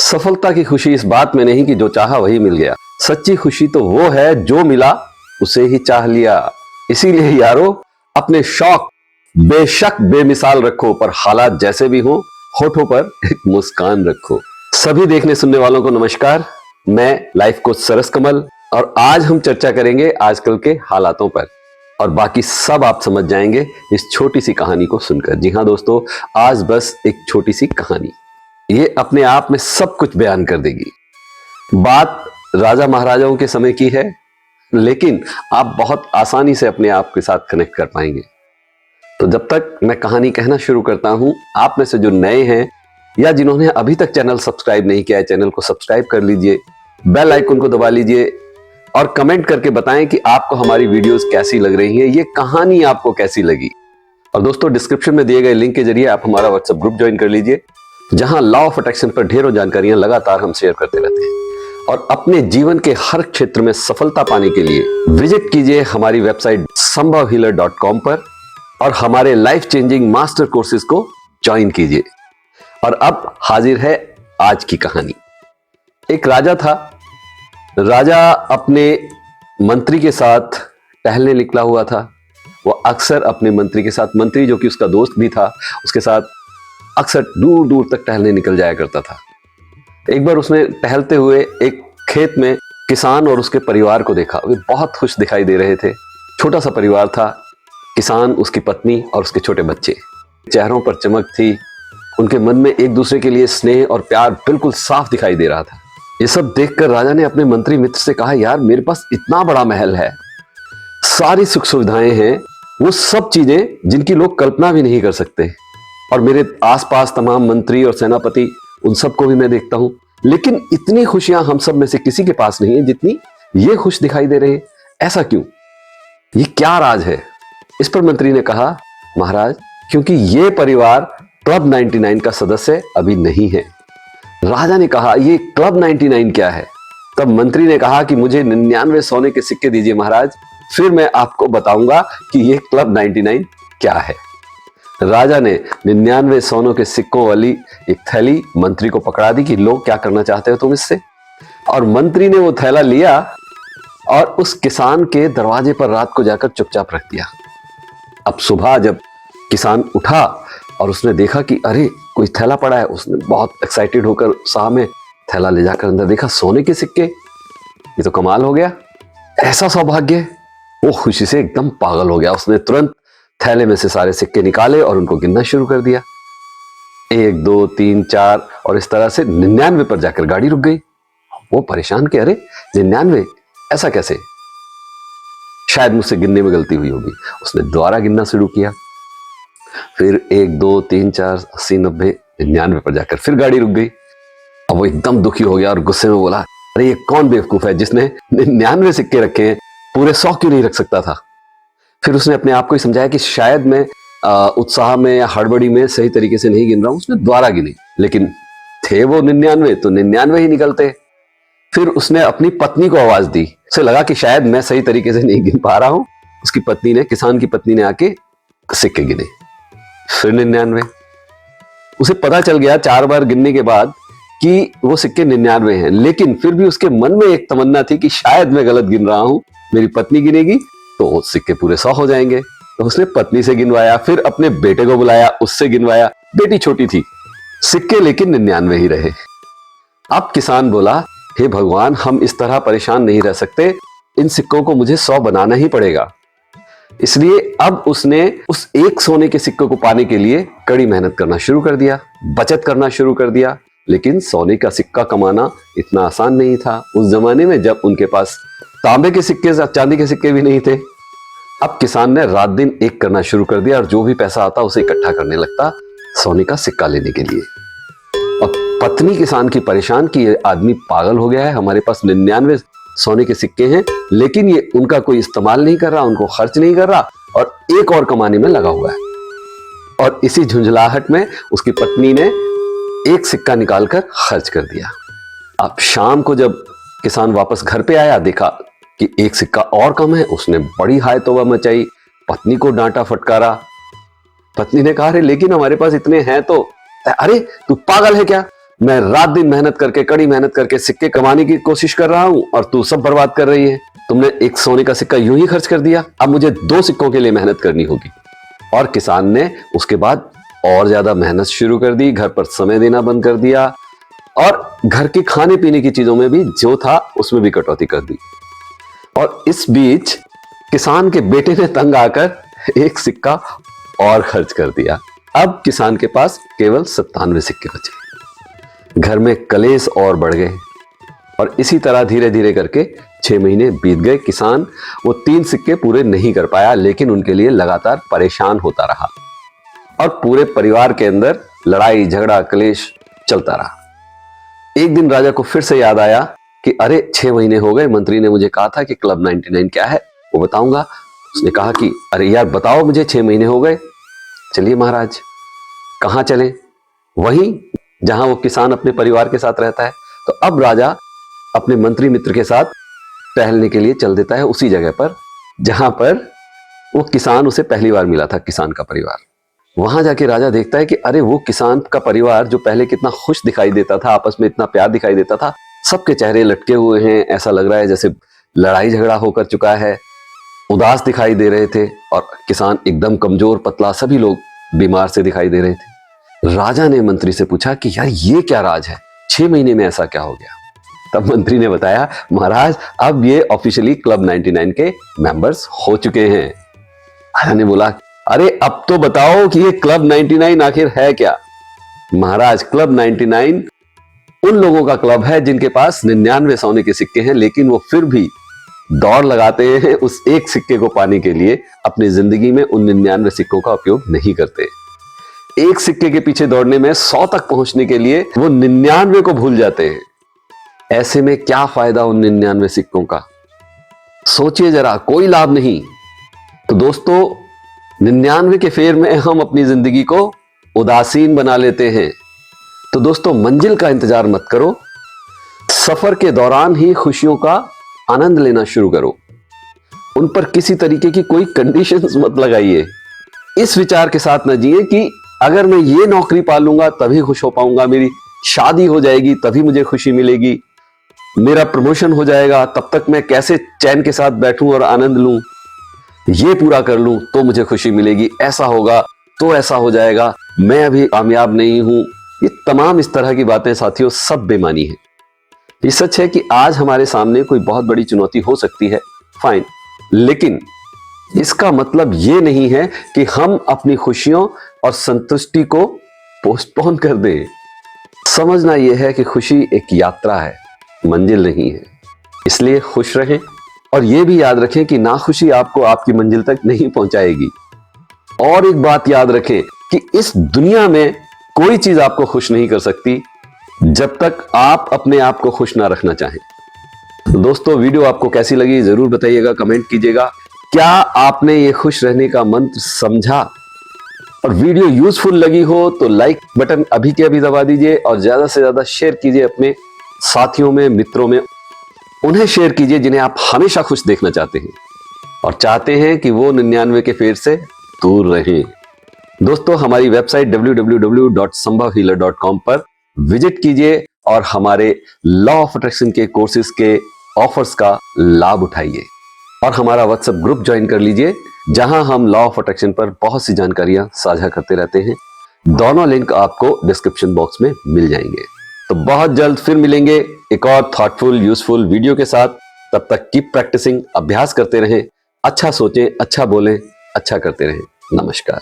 सफलता की खुशी इस बात में नहीं कि जो चाहा वही मिल गया। सच्ची खुशी तो वो है जो मिला उसे ही चाह लिया। इसीलिए यारो अपने शौक बेशक बेमिसाल रखो, पर हालात जैसे भी हो होठों पर एक मुस्कान रखो। सभी देखने सुनने वालों को नमस्कार। मैं लाइफ कोच सरस कमल और आज हम चर्चा करेंगे आजकल के हालातों पर और बाकी सब आप समझ जाएंगे इस छोटी सी कहानी को सुनकर। जी हाँ दोस्तों, आज बस एक छोटी सी कहानी, ये अपने आप में सब कुछ बयान कर देगी। बात राजा महाराजाओं के समय की है, लेकिन आप बहुत आसानी से अपने आप के साथ कनेक्ट कर पाएंगे। तो जब तक मैं कहानी कहना शुरू करता हूं, आप में से जो नए हैं या जिन्होंने अभी तक चैनल सब्सक्राइब नहीं किया है, चैनल को सब्सक्राइब कर लीजिए, बेल आइकन को दबा लीजिए और कमेंट करके बताएं कि आपको हमारी वीडियोस कैसी लग रही हैं, ये कहानी आपको कैसी लगी। और दोस्तों, डिस्क्रिप्शन में दिए गए लिंक के जरिए आप हमारा व्हाट्सएप ग्रुप ज्वाइन कर लीजिए, जहां लॉ ऑफ अट्रैक्शन पर ढेरों जानकारियां लगातार हम शेयर करते रहते हैं। और अपने जीवन के हर क्षेत्र में सफलता पाने के लिए विजिट कीजिए हमारी वेबसाइट sambhavhealer.com पर और हमारे लाइफ चेंजिंग मास्टर कोर्सेज को ज्वाइन कीजिए। और अब हाजिर है आज की कहानी। एक राजा था। राजा अपने मंत्री के साथ टहलने निकला हुआ था। वो अक्सर अपने मंत्री के साथ, मंत्री जो कि उसका दोस्त भी था, उसके साथ अक्सर दूर दूर तक टहलने निकल जाया करता था। एक बार उसने टहलते हुए एक खेत में किसान और उसके परिवार को देखा। वे बहुत खुश दिखाई दे रहे थे। छोटा सा परिवार था, किसान, उसकी पत्नी और उसके छोटे बच्चे। चेहरों पर चमक थी, उनके मन में एक दूसरे के लिए स्नेह और प्यार बिल्कुल साफ दिखाई दे रहा था। ये सब देखकर राजा ने अपने मंत्री मित्र से कहा, यार मेरे पास इतना बड़ा महल है, सारी सुख सुविधाएं हैं, वो सब चीजें जिनकी लोग कल्पना भी नहीं कर सकते, और मेरे आसपास तमाम मंत्री और सेनापति, उन सबको भी मैं देखता हूं, लेकिन इतनी खुशियां हम सब में से किसी के पास नहीं है जितनी ये खुश दिखाई दे रहे हैं। ऐसा क्यों? ये क्या राज है? इस पर मंत्री ने कहा, महाराज, क्योंकि ये परिवार क्लब 99 का सदस्य अभी नहीं है। राजा ने कहा, ये क्लब 99 क्या है? तब मंत्री ने कहा कि मुझे 99 सोने के सिक्के दीजिए महाराज, फिर मैं आपको बताऊंगा कि ये क्लब 99 क्या है। राजा ने 99 सोनों के सिक्कों वाली एक थैली मंत्री को पकड़ा दी कि लो, क्या करना चाहते हो तुम इससे। और मंत्री ने वो थैला लिया और उस किसान के दरवाजे पर रात को जाकर चुपचाप रख दिया। अब सुबह जब किसान उठा और उसने देखा कि अरे कोई थैला पड़ा है, उसने बहुत एक्साइटेड होकर साह में थैला ले जाकर अंदर देखा, सोने के सिक्के, ये तो कमाल हो गया, ऐसा सौभाग्य। वो खुशी से एकदम पागल हो गया। उसने तुरंत थैले में से सारे सिक्के निकाले और उनको गिनना शुरू कर दिया। 1 2 3 4 और इस तरह से 99 पर जाकर गाड़ी रुक गई। वो परेशान कि अरे 99, ऐसा कैसे? शायद मुझसे गिनने में गलती हुई होगी। उसने दोबारा गिनना शुरू किया, फिर 1 2 3 4 80 90 99 पर जाकर फिर गाड़ी रुक गई। अब वो एकदम दुखी हो गया और गुस्से में बोला, अरे ये कौन बेवकूफ है जिसने 99 सिक्के रखे हैं, पूरे 100 क्यों नहीं रख सकता था? फिर उसने अपने आप को ही समझाया कि शायद मैं उत्साह में या हड़बड़ी में सही तरीके से नहीं गिन रहा हूं। उसने दोबारा गिनी, लेकिन थे वो 99 तो 99 ही निकलते। फिर उसने अपनी पत्नी को आवाज दी। उसे लगा कि शायद मैं सही तरीके से नहीं गिन पा रहा हूं। उसकी पत्नी ने, किसान की पत्नी ने आके सिक्के गिने, फिर 99। उसे पता चल गया 4 बार गिनने के बाद कि वो सिक्के 99 हैं, लेकिन फिर भी उसके मन में एक तमन्ना थी कि शायद मैं गलत गिन रहा हूं, मेरी पत्नी गिनेगी तो सिक्के पूरे 100 हो जाएंगे। तो उसने पत्नी से गिनवाया, फिर अपने बेटे को बुलाया, उससे गिनवाया। बेटी छोटी थी, सिक्के लेकिन 99 ही रहे। अब किसान बोला, हे भगवान, हम इस तरह परेशान नहीं रह सकते, इन सिक्कों को मुझे 100 बनाना ही पड़ेगा। इसलिए अब उसने उस एक सोने के सिक्के को पाने के लिए कड़ी मेहनत करना शुरू कर दिया, बचत करना शुरू कर दिया। लेकिन सोने का सिक्का कमाना इतना आसान नहीं था उस जमाने में, जब उनके पास तांबे के सिक्के, चांदी के सिक्के भी नहीं थे। अब किसान ने रात दिन एक करना शुरू कर दिया और जो भी पैसा आता उसे इकट्ठा करने लगता सोने का सिक्का लेने के लिए। और पत्नी किसान की परेशान कि ये आदमी पागल हो गया है, हमारे पास 99 सोने के सिक्के हैं, लेकिन ये उनका कोई इस्तेमाल नहीं कर रहा, उनको खर्च नहीं कर रहा और एक और कमाने में लगा हुआ है। और इसी झुंझलाहट में उसकी पत्नी ने एक सिक्का निकालकर खर्च कर दिया। अब शाम को जब किसान वापस घर पे आया, देखा कि एक सिक्का और कम है। उसने बड़ी हाय तौबा मचाई, पत्नी को डांटा फटकारा। पत्नी ने कहा, अरे लेकिन हमारे पास इतने हैं तो। अरे तू पागल है क्या? मैं रात दिन मेहनत करके, कड़ी मेहनत करके सिक्के कमाने की कोशिश कर रहा हूं और तू सब बर्बाद कर रही है। तुमने एक सोने का सिक्का यूं ही खर्च कर दिया, अब मुझे 2 सिक्कों के लिए मेहनत करनी होगी। और किसान ने उसके बाद और ज्यादा मेहनत शुरू कर दी, घर पर समय देना बंद कर दिया और घर के खाने पीने की चीजों में भी जो था उसमें भी कटौती कर दी। और इस बीच किसान के बेटे ने तंग आकर एक सिक्का और खर्च कर दिया। अब किसान के पास केवल 97 सिक्के बचे। घर में कलेश और बढ़ गए और इसी तरह धीरे धीरे करके 6 महीने बीत गए। किसान वो 3 सिक्के पूरे नहीं कर पाया, लेकिन उनके लिए लगातार परेशान होता रहा और पूरे परिवार के अंदर लड़ाई झगड़ा कलेश चलता रहा। एक दिन राजा को फिर से याद आया कि अरे 6 महीने हो गए, मंत्री ने मुझे कहा था कि क्लब 99 क्या है वो बताऊंगा। उसने कहा कि अरे यार बताओ मुझे, 6 महीने हो गए। चलिए महाराज, कहां चलें? वहीं जहां वो किसान अपने परिवार के साथ रहता है। तो अब राजा अपने मंत्री मित्र के साथ टहलने के लिए चल देता है उसी जगह पर जहां पर वो किसान उसे पहली बार मिला था, किसान का परिवार। वहां जाके राजा देखता है कि अरे वो किसान का परिवार जो पहले कितना खुश दिखाई देता था, आपस में इतना प्यार दिखाई देता था, सबके चेहरे लटके हुए हैं, ऐसा लग रहा है जैसे लड़ाई झगड़ा होकर चुका है, उदास दिखाई दे रहे थे। और किसान एकदम कमजोर पतला, सभी लोग बीमार से दिखाई दे रहे थे। राजा ने मंत्री से पूछा कि यार ये क्या राज है, 6 महीने में ऐसा क्या हो गया? तब मंत्री ने बताया, महाराज अब ये ऑफिशियली क्लब 99 के मेंबर्स हो चुके हैं। राजा ने बोला, अरे अब तो बताओ कि ये क्लब 99 आखिर है क्या? महाराज क्लब 99 उन लोगों का क्लब है जिनके पास 99 सोने के सिक्के हैं, लेकिन वो फिर भी दौड़ लगाते हैं उस एक सिक्के को पाने के लिए। अपनी जिंदगी में उन 99 सिक्कों का उपयोग नहीं करते। एक सिक्के के पीछे दौड़ने में 100 तक पहुंचने के लिए वो 99 को भूल जाते हैं। ऐसे में क्या फायदा उन 99 सिक्कों का? सोचिए जरा, कोई लाभ नहीं। तो दोस्तों 99 के फेर में हम अपनी जिंदगी को उदासीन बना लेते हैं। तो दोस्तों मंजिल का इंतजार मत करो, सफर के दौरान ही खुशियों का आनंद लेना शुरू करो। उन पर किसी तरीके की कोई कंडीशंस मत लगाइए। इस विचार के साथ न जिए कि अगर मैं ये नौकरी पा लूंगा तभी खुश हो पाऊंगा, मेरी शादी हो जाएगी तभी मुझे खुशी मिलेगी, मेरा प्रमोशन हो जाएगा तब तक मैं कैसे चैन के साथ बैठूं और आनंद लूं, ये पूरा कर लूं तो मुझे खुशी मिलेगी, ऐसा होगा तो ऐसा हो जाएगा, मैं अभी कामयाब नहीं हूं। ये तमाम इस तरह की बातें साथियों सब बेमानी है। ये सच है कि आज हमारे सामने कोई बहुत बड़ी चुनौती हो सकती है, फाइन, लेकिन इसका मतलब ये नहीं है कि हम अपनी खुशियों और संतुष्टि को पोस्टपोन कर दें। समझना यह है कि खुशी एक यात्रा है, मंजिल नहीं है। इसलिए खुश रहें और यह भी याद रखें कि नाखुशी आपको आपकी मंजिल तक नहीं पहुंचाएगी। और एक बात याद रखें कि इस दुनिया में कोई चीज आपको खुश नहीं कर सकती जब तक आप अपने आप को खुश ना रखना चाहें। तो दोस्तों वीडियो आपको कैसी लगी जरूर बताइएगा, कमेंट कीजिएगा। क्या आपने ये खुश रहने का मंत्र समझा और वीडियो यूजफुल लगी हो तो लाइक बटन अभी के अभी दबा दीजिए और ज्यादा से ज्यादा शेयर कीजिए अपने साथियों में, मित्रों में। उन्हें शेयर कीजिए जिन्हें आप हमेशा खुश देखना चाहते हैं और चाहते हैं कि वो 99 के फेर से दूर रहें। दोस्तों हमारी वेबसाइट www.sambhavhealer.com पर विजिट कीजिए और हमारे लॉ ऑफ अट्रैक्शन के कोर्सेज के ऑफर्स का लाभ उठाइए और हमारा व्हाट्सएप ग्रुप ज्वाइन कर लीजिए जहां हम लॉ ऑफ अट्रैक्शन पर बहुत सी जानकारियां साझा करते रहते हैं। दोनों लिंक आपको डिस्क्रिप्शन बॉक्स में मिल जाएंगे। तो बहुत जल्द फिर मिलेंगे एक और थॉटफुल यूजफुल वीडियो के साथ। तब तक कीप प्रैक्टिसिंग, अभ्यास करते रहें, अच्छा सोचें, अच्छा बोलें, अच्छा करते रहें। नमस्कार।